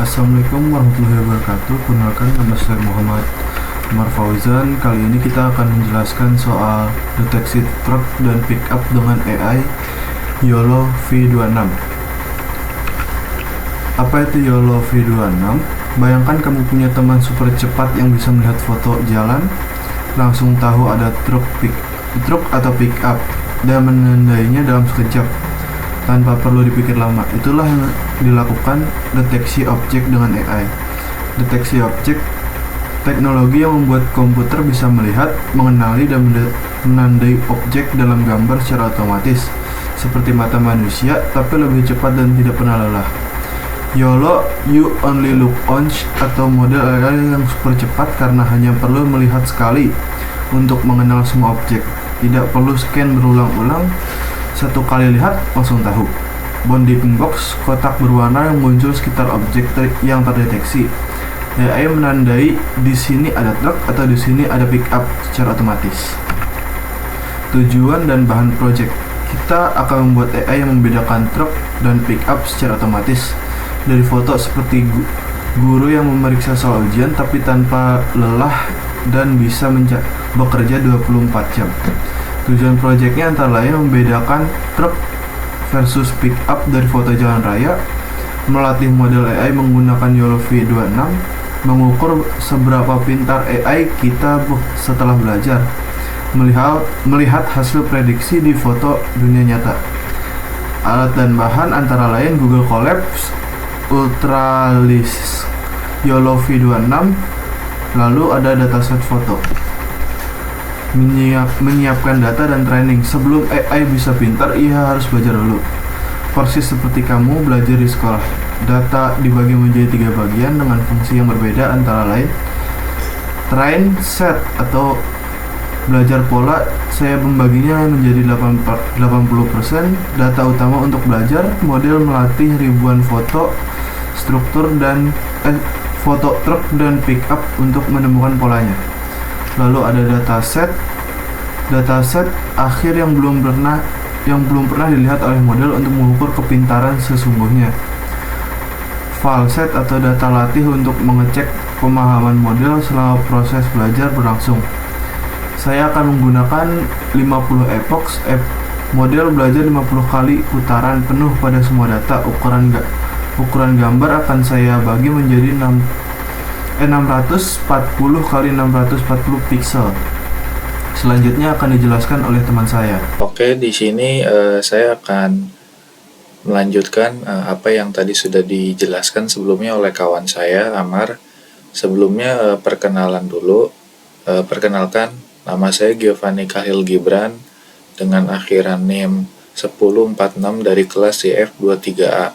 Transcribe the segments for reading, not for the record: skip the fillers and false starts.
Assalamualaikum warahmatullahi wabarakatuh. Perkenalkan, nama saya Muhammad Umar Fauzan. Kali ini kita akan menjelaskan soal deteksi truk dan pickup dengan AI YOLO V26. Apa itu YOLO V26? Bayangkan kamu punya teman super cepat yang bisa melihat foto jalan, langsung tahu ada truk atau pickup, dan menandainya dalam sekejap tanpa perlu dipikir lama. Itulah yang dilakukan deteksi objek dengan AI. Deteksi objek, teknologi yang membuat komputer bisa melihat, mengenali, dan menandai objek dalam gambar secara otomatis, seperti mata manusia, tapi lebih cepat dan tidak pernah lelah. YOLO, You Only Look Once, atau model AI yang super cepat karena hanya perlu melihat sekali untuk mengenal semua objek. Tidak perlu scan berulang-ulang, satu kali lihat langsung tahu. Bounding box, kotak berwarna yang muncul sekitar objek yang terdeteksi. AI menandai di sini ada truk atau di sini ada pickup secara otomatis. Tujuan dan bahan project. Kita akan membuat AI yang membedakan truk dan pickup secara otomatis dari foto, seperti guru yang memeriksa soal ujian tapi tanpa lelah dan bisa bekerja 24 jam. Tujuan proyeknya antara lain membedakan truk versus pickup dari foto jalan raya, melatih model AI menggunakan YOLO V26, mengukur seberapa pintar AI kita setelah belajar, melihat hasil prediksi di foto dunia nyata. Alat dan bahan antara lain Google Colab, Ultralis, YOLO V26, lalu ada dataset foto. Menyiapkan data dan training. Sebelum AI bisa pintar, ia harus belajar dulu. Persis seperti kamu belajar di sekolah. Data dibagi menjadi 3 bagian dengan fungsi yang berbeda, antara lain train, set, atau belajar pola. Saya membaginya menjadi 80% data utama untuk belajar, model melatih ribuan foto, foto truk dan pickup untuk menemukan polanya. Lalu ada dataset akhir yang belum pernah dilihat oleh model untuk mengukur kepintaran sesungguhnya. File set atau data latih untuk mengecek pemahaman model selama proses belajar berlangsung. Saya akan menggunakan 50 epochs. Model belajar 50 kali putaran penuh pada semua data. Ukuran gambar akan saya bagi menjadi 640 kali 640 pixel. Selanjutnya akan dijelaskan oleh teman saya. Oke, di sini saya akan melanjutkan apa yang tadi sudah dijelaskan sebelumnya oleh kawan saya, Amar. Sebelumnya perkenalan dulu. Perkenalkan, nama saya Giovanni Kahil Gibran dengan akhiran NIM 1046 dari kelas CF23A.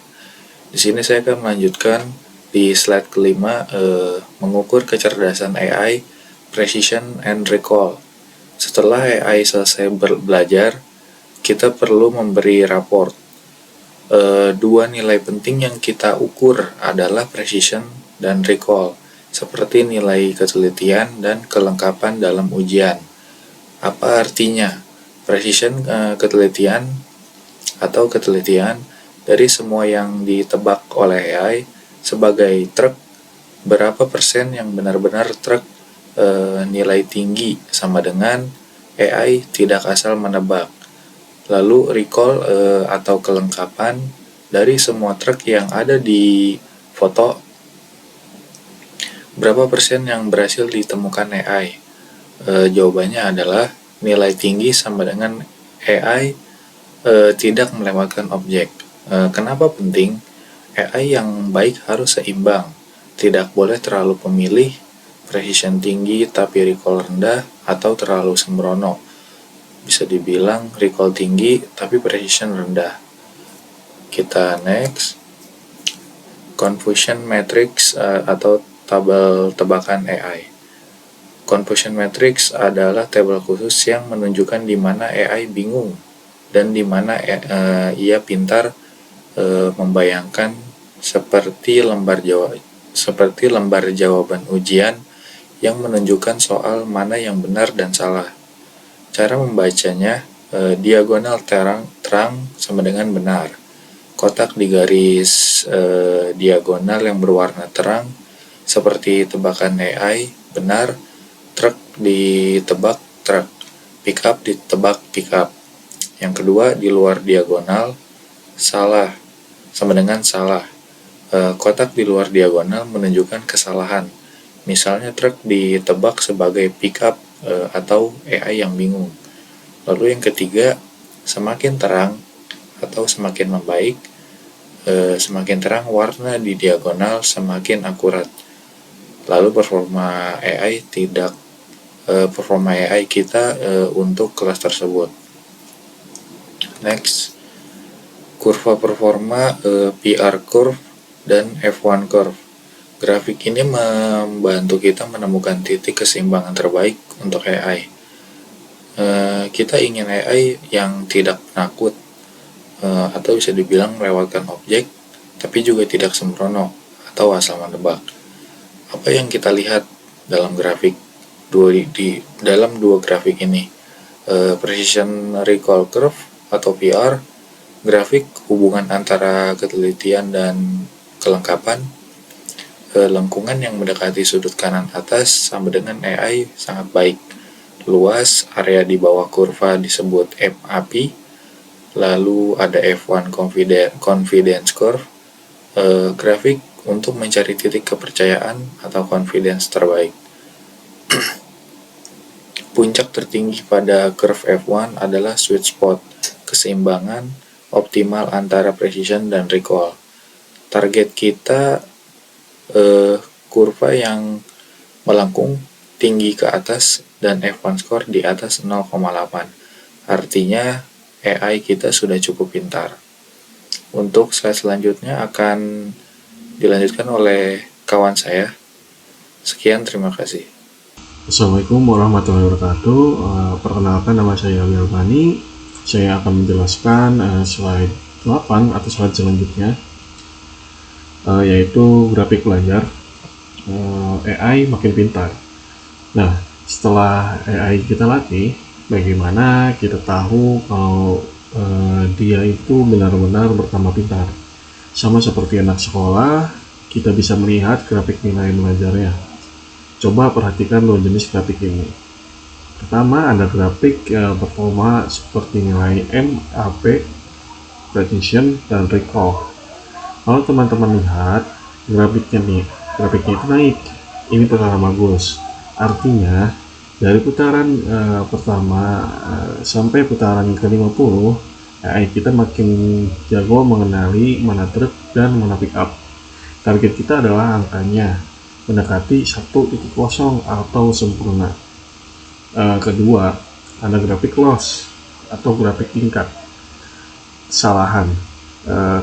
Di sini saya akan melanjutkan di slide kelima, mengukur kecerdasan AI, precision and recall. Setelah AI selesai belajar, kita perlu memberi raport. Dua nilai penting yang kita ukur adalah precision dan recall, seperti nilai ketelitian dan kelengkapan dalam ujian. Apa artinya? Precision, ketelitian dari semua yang ditebak oleh AI. Sebagai truk, berapa persen yang benar-benar truk nilai tinggi, sama dengan AI tidak asal menebak. Lalu recall atau kelengkapan dari semua truk yang ada di foto, berapa persen yang berhasil ditemukan AI? Jawabannya adalah nilai tinggi sama dengan AI tidak melewatkan objek. Kenapa penting? AI yang baik harus seimbang, tidak boleh terlalu pemilih, precision tinggi tapi recall rendah, atau terlalu sembrono. Bisa dibilang recall tinggi tapi precision rendah. Kita next. Confusion matrix atau tabel tebakan AI. Confusion matrix adalah tabel khusus yang menunjukkan di mana AI bingung dan di mana ia pintar membayangkan, seperti lembar jawaban ujian yang menunjukkan soal mana yang benar dan salah. Cara membacanya, diagonal terang sama dengan benar, kotak di garis diagonal yang berwarna terang seperti tebakan AI, benar. Truk ditebak truk, pick up ditebak pick up. Yang kedua, di luar diagonal, salah, sama dengan salah. Kotak di luar diagonal menunjukkan kesalahan. Misalnya truk ditebak sebagai pick up atau AI yang bingung. Lalu yang ketiga, semakin terang atau semakin membaik, semakin terang warna di diagonal semakin akurat. Lalu performa AI kita untuk kelas tersebut. Next, kurva performa PR curve dan F1 curve. Grafik ini membantu kita menemukan titik keseimbangan terbaik untuk AI. Kita ingin AI yang tidak penakut, atau bisa dibilang melewatkan objek, tapi juga tidak sembrono atau asal menebak. Apa yang kita lihat dalam dalam dua grafik ini? Precision recall curve atau PR, grafik hubungan antara ketelitian dan kelengkapan. Lengkungan yang mendekati sudut kanan atas sama dengan AI sangat baik. Luas area di bawah kurva disebut MAP. Lalu ada F1 confidence curve, grafik untuk mencari titik kepercayaan atau confidence terbaik. Puncak tertinggi pada curve F1 adalah sweet spot, keseimbangan optimal antara precision dan recall. Target kita kurva yang melengkung tinggi ke atas dan F1 score di atas 0,8. Artinya AI kita sudah cukup pintar. Untuk slide selanjutnya akan dilanjutkan oleh kawan saya. Sekian, terima kasih. Assalamualaikum warahmatullahi wabarakatuh. Perkenalkan, nama saya Wilmani. Saya akan menjelaskan slide 8 atau slide selanjutnya, yaitu grafik belajar AI makin pintar. Nah, setelah AI kita latih, bagaimana kita tahu kalau dia itu benar-benar bertambah pintar. Sama seperti anak sekolah, kita bisa melihat grafik nilai belajarnya. Coba perhatikan dua jenis grafik ini. Pertama, ada grafik performa seperti nilai MAP, precision, dan recall. Kalau teman-teman lihat grafiknya itu naik. Ini perkara bagus. Artinya dari putaran pertama sampai putaran ke-50, AI kita makin jago mengenali mana truk dan mana pick up. Target kita adalah angkanya mendekati 1.0 atau sempurna. Kedua, ada grafik loss atau grafik tingkat kesalahan.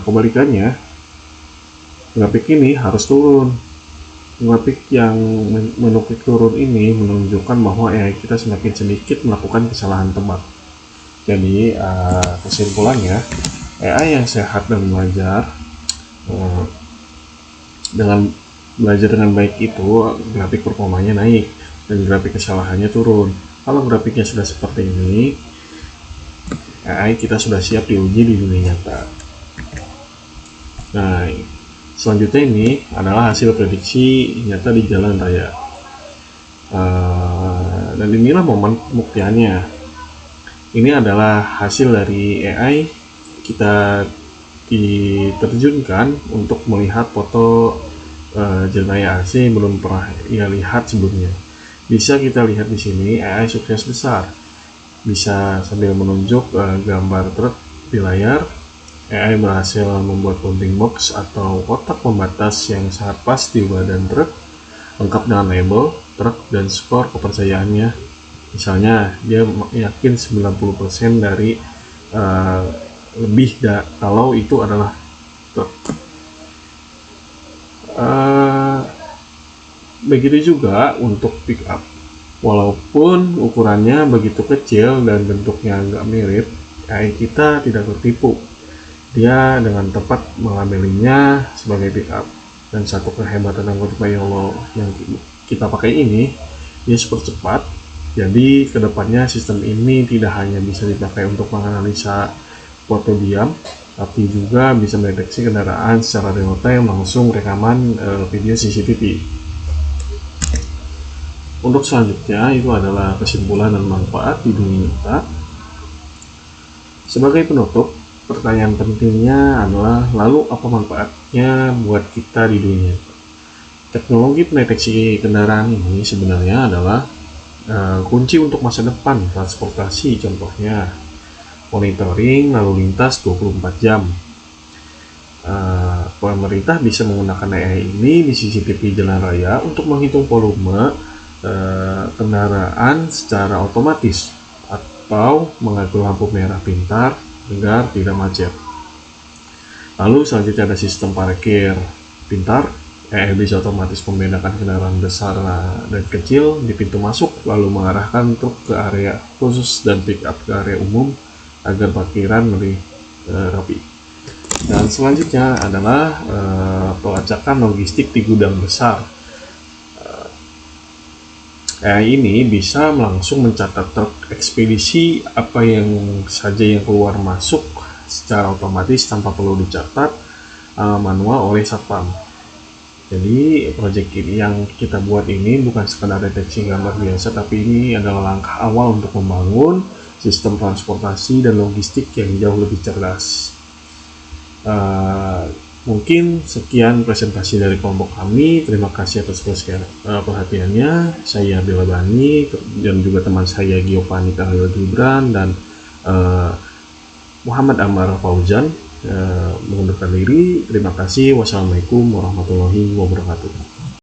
Kebalikannya, grafik ini harus turun. Grafik yang menukik turun ini menunjukkan bahwa AI kita semakin sedikit melakukan kesalahan tebak. Jadi kesimpulannya, AI yang sehat dan belajar dengan baik itu grafik performanya naik dan grafik kesalahannya turun. Kalau grafiknya sudah seperti ini, AI kita sudah siap diuji di dunia nyata. Nah, selanjutnya ini adalah hasil prediksi nyata di jalan raya. Dan inilah momen pembuktiannya. Ini adalah hasil dari AI kita diterjunkan untuk melihat foto jalan raya AC yang belum pernah ia lihat sebelumnya. Bisa kita lihat di sini AI sukses besar. Bisa sambil menunjuk gambar truk di layar. AI berhasil membuat bounding box atau kotak pembatas yang sangat pas di badan truk, lengkap dengan label truk dan skor kepercayaannya. Misalnya dia yakin 90% dari kalau itu adalah truk. Begitu juga untuk pick up. Walaupun ukurannya begitu kecil dan bentuknya agak mirip, AI kita tidak tertipu. Dia dengan tepat melabelinya sebagai pick up. Dan satu kehebatan anggota Payolo yang kita pakai ini, dia super cepat. Jadi kedepannya sistem ini tidak hanya bisa dipakai untuk menganalisa foto diam, tapi juga bisa mendeteksi kendaraan secara real time langsung rekaman video CCTV. Untuk selanjutnya itu adalah kesimpulan dan manfaat di dunia nyata. Sebagai penutup, pertanyaan pentingnya adalah lalu apa manfaatnya buat kita di dunia nyata? Teknologi pendeteksi kendaraan ini sebenarnya adalah kunci untuk masa depan transportasi, contohnya monitoring lalu lintas 24 jam. Pemerintah bisa menggunakan AI ini di CCTV jalan raya untuk menghitung volume kendaraan secara otomatis atau mengatur lampu merah pintar agar tidak macet. Lalu selanjutnya ada sistem parkir pintar. AI bisa otomatis membedakan kendaraan besar dan kecil di pintu masuk, lalu mengarahkan truk ke area khusus dan pick up ke area umum agar parkiran lebih rapi. Dan selanjutnya adalah pelacakan logistik di gudang besar. AI ini bisa langsung mencatat truk ekspedisi apa yang saja yang keluar masuk secara otomatis tanpa perlu dicatat manual oleh satpam. Jadi proyek ini yang kita buat ini bukan sekedar deteksi gambar biasa, tapi ini adalah langkah awal untuk membangun sistem transportasi dan logistik yang jauh lebih cerdas. Mungkin sekian presentasi dari kelompok kami. Terima kasih atas perhatiannya. Saya Bella Bani dan juga teman saya Giovanni Khalil Gibran dan Muhammad Amar Fauzan mengundurkan diri. Terima kasih. Wassalamualaikum warahmatullahi wabarakatuh.